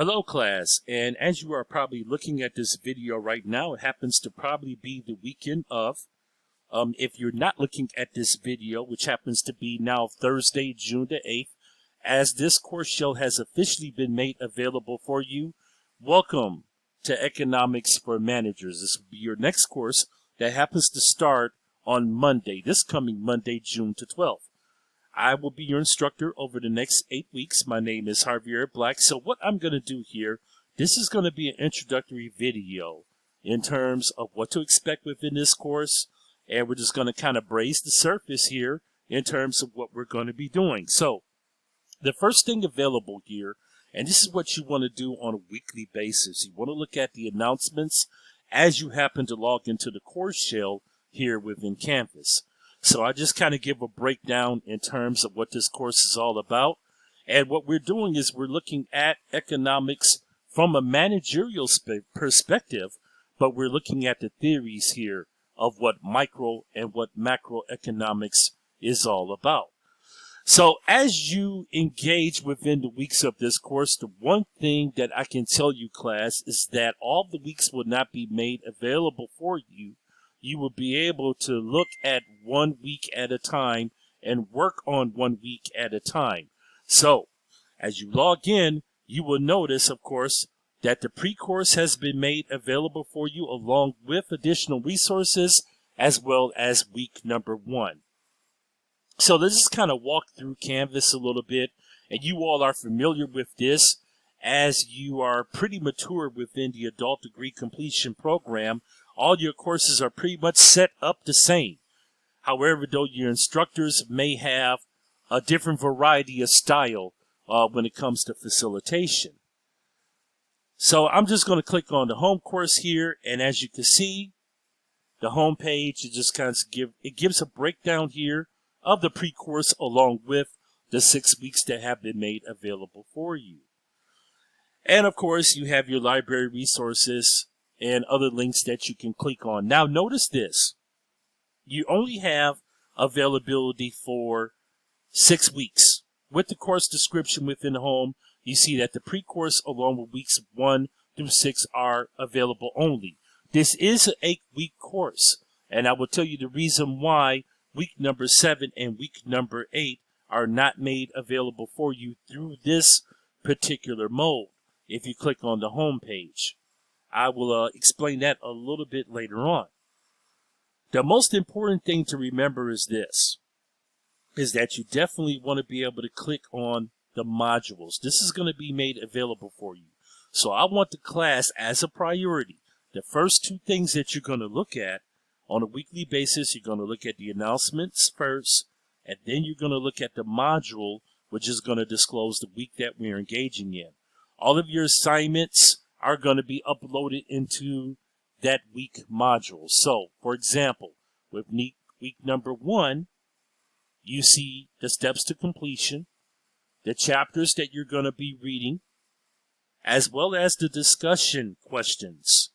Hello class, and as you are probably looking at this video right now, it happens to probably be the weekend of, if you're not looking at this video, which happens to be now Thursday, June the 8th, as this course shell has officially been made available for you, welcome to Economics for Managers. This will be your next course that happens to start on Monday, this coming Monday, June the 12th. I will be your instructor over the next 8 weeks. My name is Javier Black. So what I'm going to do here, this is going to be an introductory video in terms of what to expect within this course. And we're just going to kind of braze the surface here in terms of what we're going to be doing. So the first thing available here, and this is what you want to do on a weekly basis. You want to look at the announcements as you happen to log into the course shell here within Canvas. So I just kind of give a breakdown in terms of what this course is all about. And what we're doing is we're looking at economics from a managerial perspective, but we're looking at the theories here of what micro and what macroeconomics is all about. So as you engage within the weeks of this course, the one thing that I can tell you, class, is that all the weeks will not be made available for you. You will be able to look at 1 week at a time and work on 1 week at a time. So as you log in, you will notice, of course, that the pre-course has been made available for you along with additional resources as well as week number 1. So let's just kind of walk through Canvas a little bit, and you all are familiar with this as you are pretty mature within the adult degree completion program. All your courses are pretty much set up the same. However, though, your instructors may have a different variety of style when it comes to facilitation. So I'm just going to click on the home course here, and as you can see, the home page, it just kind of gives a breakdown here of the pre-course along with the 6 weeks that have been made available for you. And of course, you have your library resources and other links that you can click on. Now notice this, you only have availability for 6 weeks. With the course description within the home, you see that the pre-course along with weeks 1 through 6 are available only. This is an 8-week course, and I will tell you the reason why week number 7 and week number 8 are not made available for you through this particular mode. If you click on the home page, I will explain that a little bit later on. The most important thing to remember is this, is that you definitely want to be able to click on the modules. This is going to be made available for you. So I want the class as a priority. The first 2 things that you're going to look at on a weekly basis, you're going to look at the announcements first, and then you're going to look at the module, which is going to disclose the week that we're engaging in. All of your assignments are going to be uploaded into that week module. So, for example, with week number 1, you see the steps to completion, the chapters that you're going to be reading, as well as the discussion questions,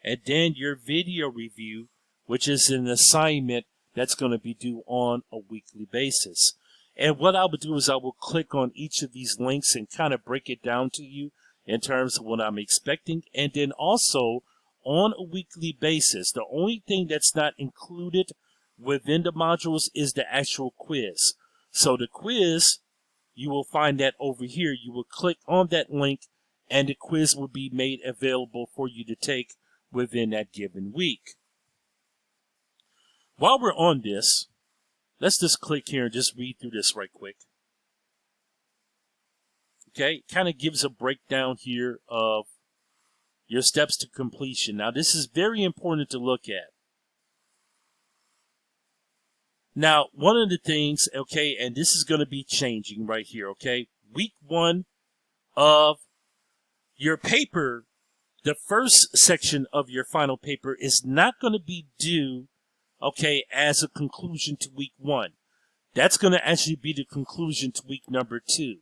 and then your video review, which is an assignment that's going to be due on a weekly basis. And what I will do is I will click on each of these links and kind of break it down to you in terms of what I'm expecting. And then also on a weekly basis, the only thing that's not included within the modules is the actual quiz. So the quiz, you will find that over here. You will click on that link and the quiz will be made available for you to take within that given week. While we're on this, let's just click here and just read through this right quick. Okay, kind of gives a breakdown here of your steps to completion. Now, this is very important to look at. Now, one of the things, okay, and this is going to be changing right here, okay? Week 1 of your paper, the first section of your final paper is not going to be due, okay, as a conclusion to week 1. That's going to actually be the conclusion to week number 2.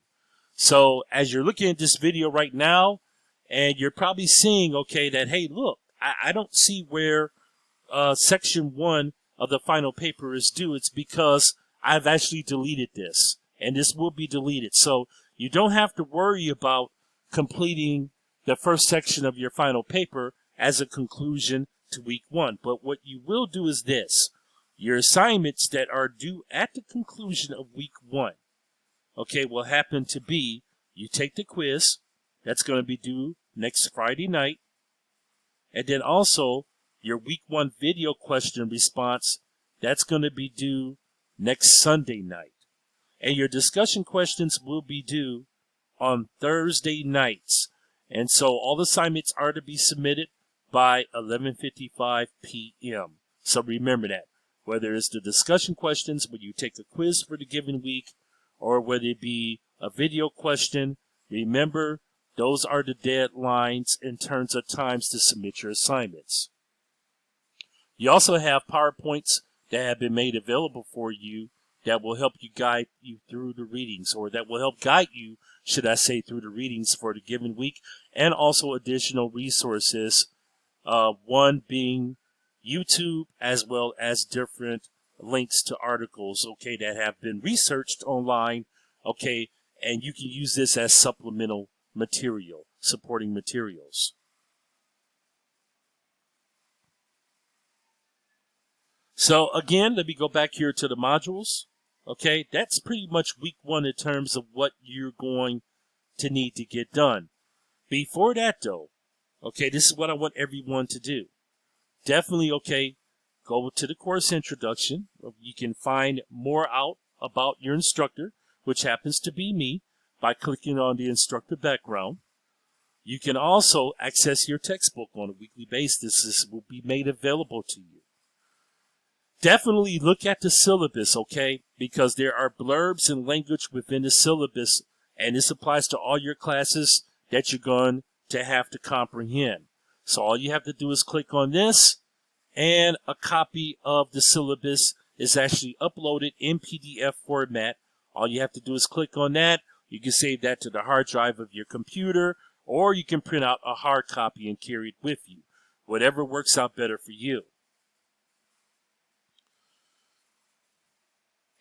So as you're looking at this video right now, and you're probably seeing, okay, that, hey, look, I don't see where section 1 of the final paper is due. It's because I've actually deleted this, and this will be deleted. So you don't have to worry about completing the first section of your final paper as a conclusion to week 1. But what you will do is this. Your assignments that are due at the conclusion of week 1, okay, will happen to be, you take the quiz, that's going to be due next Friday night, and then also your week 1 video question response, that's going to be due next Sunday night. And your discussion questions will be due on Thursday nights. And so all assignments are to be submitted by 11:55 p.m. So remember that. Whether it's the discussion questions where you take a quiz for the given week, or whether it be a video question, remember those are the deadlines in terms of times to submit your assignments. You also have PowerPoints that have been made available for you that will help you guide you through the readings, or that will help guide you, should I say, through the readings for the given week, and also additional resources, one being YouTube, as well as different links to articles, okay, that have been researched online, okay, and you can use this as supplemental material, supporting materials. So again, let me go back here to the modules. Okay, that's pretty much week 1 in terms of what you're going to need to get done. Before that though, okay, this is what I want everyone to do. Definitely, okay, go to the course introduction. You can find more out about your instructor, which happens to be me, by clicking on the instructor background. You can also access your textbook on a weekly basis. This will be made available to you. Definitely look at the syllabus, okay, because there are blurbs and language within the syllabus, and this applies to all your classes that you're going to have to comprehend. So all you have to do is click on this, and a copy of the syllabus is actually uploaded in PDF format. All you have to do is click on that. You can save that to the hard drive of your computer, or you can print out a hard copy and carry it with you. Whatever works out better for you.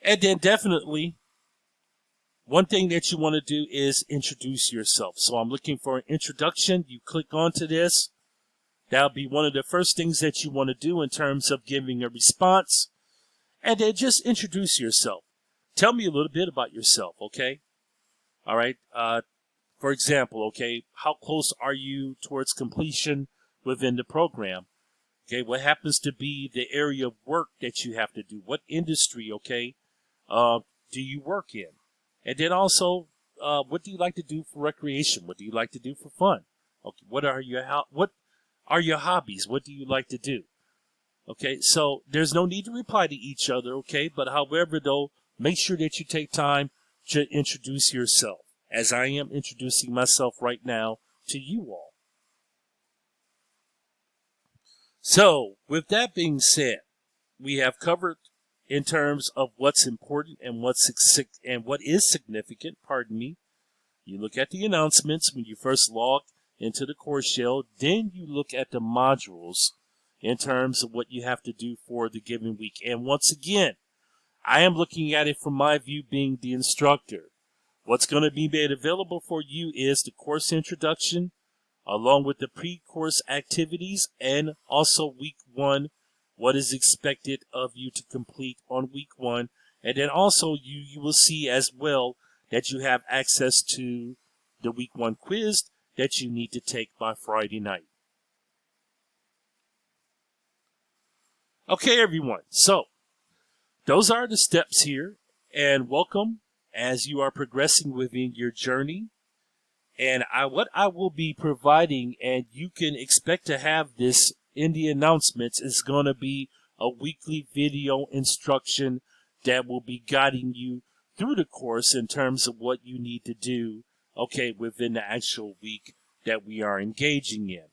And then definitely, one thing that you want to do is introduce yourself. So I'm looking for an introduction. You click onto this. That'll be one of the first things that you want to do in terms of giving a response. And then just introduce yourself. Tell me a little bit about yourself, okay? All right. For example, okay, how close are you towards completion within the program? Okay, what happens to be the area of work that you have to do? What industry, okay, do you work in? And then also, what do you like to do for recreation? What do you like to do for fun? Okay, what are your hobbies? What do you like to do? Okay, so there's no need to reply to each other, okay? But however, though, make sure that you take time to introduce yourself, as I am introducing myself right now to you all. So, with that being said, we have covered in terms of what's important and what is significant, pardon me. You look at the announcements when you first log into the course shell, then you look at the modules in terms of what you have to do for the given week. And once again, I am looking at it from my view being the instructor. What's going to be made available for you is the course introduction, along with the pre-course activities, and also week 1, what is expected of you to complete on week 1. And then also you will see as well that you have access to the week 1 quiz that you need to take by Friday night. Okay, everyone. So those are the steps here, and welcome as you are progressing within your journey. And what I will be providing, and you can expect to have this in the announcements, is going to be a weekly video instruction that will be guiding you through the course in terms of what you need to do, okay, within the actual week that we are engaging in.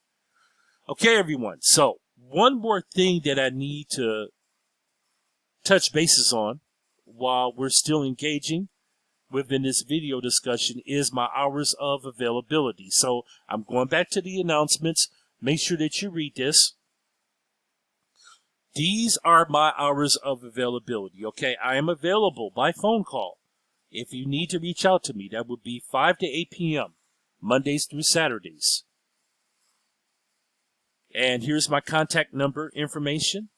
Okay, everyone. So one more thing that I need to touch bases on while we're still engaging within this video discussion is my hours of availability. So I'm going back to the announcements. Make sure that you read this. These are my hours of availability. Okay, I am available by phone call. If you need to reach out to me, that would be 5 to 8 p.m. Mondays through Saturdays. And here's my contact number information.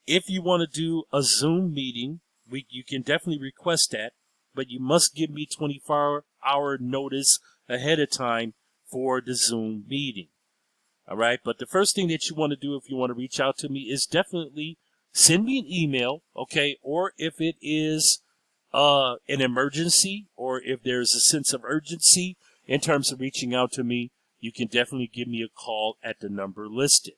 If you want to do a Zoom meeting, you can definitely request that, but you must give me 24-hour notice ahead of time for the Zoom meeting. All right. But the first thing that you want to do if you want to reach out to me is definitely send me an email. Okay. Or if it is an emergency, or if there's a sense of urgency in terms of reaching out to me, you can definitely give me a call at the number listed.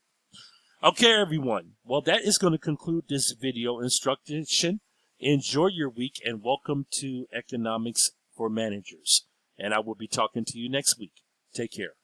Okay, everyone. Well, that is going to conclude this video instruction. Enjoy your week and welcome to Economics for Managers. And I will be talking to you next week. Take care.